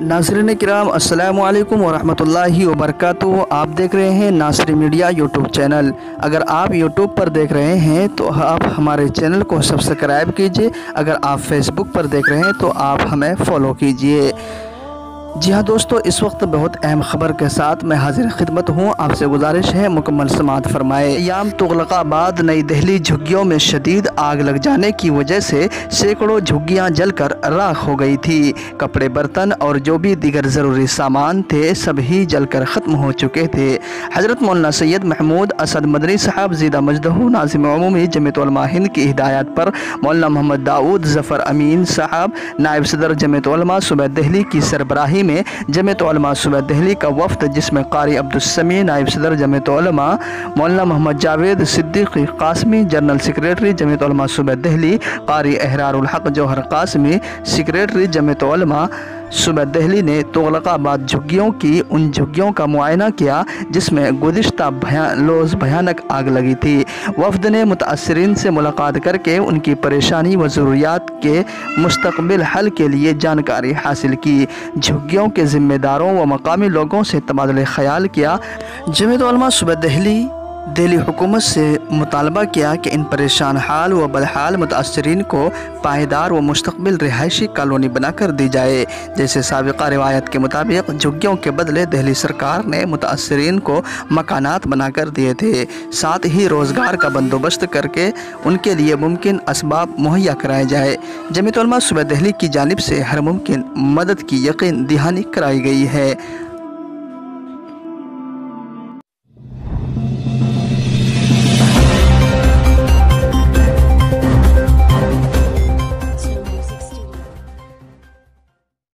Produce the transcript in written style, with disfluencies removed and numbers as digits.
नाज़रीन किराम अस्सलामु अलैकुम वरहमतुल्लाहि वबरकातुहू। आप देख रहे हैं नासरी मीडिया यूट्यूब चैनल। अगर आप यूट्यूब पर देख रहे हैं तो आप हमारे चैनल को सब्सक्राइब कीजिए। अगर आप फेसबुक पर देख रहे हैं तो आप हमें फॉलो कीजिए। जी हाँ दोस्तों, इस वक्त बहुत अहम खबर के साथ मैं हाजिर खिदमत हूँ। आपसे गुजारिश है मुकम्मल समाअत फरमाए। याम तुगलकाबाद नई दिल्ली झुग्गियों में शदीद आग लग जाने की वजह से सैकड़ों झुग्गियाँ जलकर राख हो गई थी। कपड़े, बर्तन और जो भी दीगर ज़रूरी सामान थे सभी जलकर ख़त्म हो चुके थे। हज़रत मौलाना सैयद महमूद असद मदनी साहब ज़ीदा मजदहू नाज़िम उमूमी जमीयत उलमा हिंद की हिदायत पर मौलाना मोहम्मद दाऊद ज़फ़र अमीन साहब नायब सदर जमीयत उलमा सूबा दिल्ली की सरबराही में जमीयत उलमा सूबा दिल्ली का वफ़द, जिसमें क़ारी अब्दुल समी नायब सदर जमीयत उलमा, मौलाना मोहम्मद जावेद सिद्दीकी क़ासमी जनरल सेक्रेटरी जमीयत उलमा सूबा दिल्ली, क़ारी अहरारुल हक़ जौहर क़ासमी सेक्रेटरी जमीयत उलमा सूबा दिल्ली ने तुगलकाबाद उन झुग्गियों का मुआयना किया जिसमें गुज़िश्ता रोज़ भयानक आग लगी थी। वफ़द ने मुतासरीन से मुलाकात करके उनकी परेशानी व ज़रूरियात के मुस्तक़बिल हल के लिए जानकारी हासिल की। झुग्गियों के ज़िम्मेदारों व मकामी लोगों से तबादले ख़याल किया। जमीयत उलमा सूबा दिल्ली हुकूमत से मुतालबा किया कि इन परेशान हाल व बदहाल मुतासरीन को पायदार व मुस्तक़बिल रिहायशी कॉलोनी बनाकर दी जाए। जैसे साबिक़ा रिवायत के मुताबिक झुग्गियों के बदले दिल्ली सरकार ने मुतासरीन को मकानात बनाकर दिए थे। साथ ही रोज़गार का बंदोबस्त करके उनके लिए मुमकिन असबाब मुहैया कराए जाए। जमीयत उलमा सूबा दिल्ली की जानिब से हर मुमकिन मदद की यकीन दहानी कराई गई है।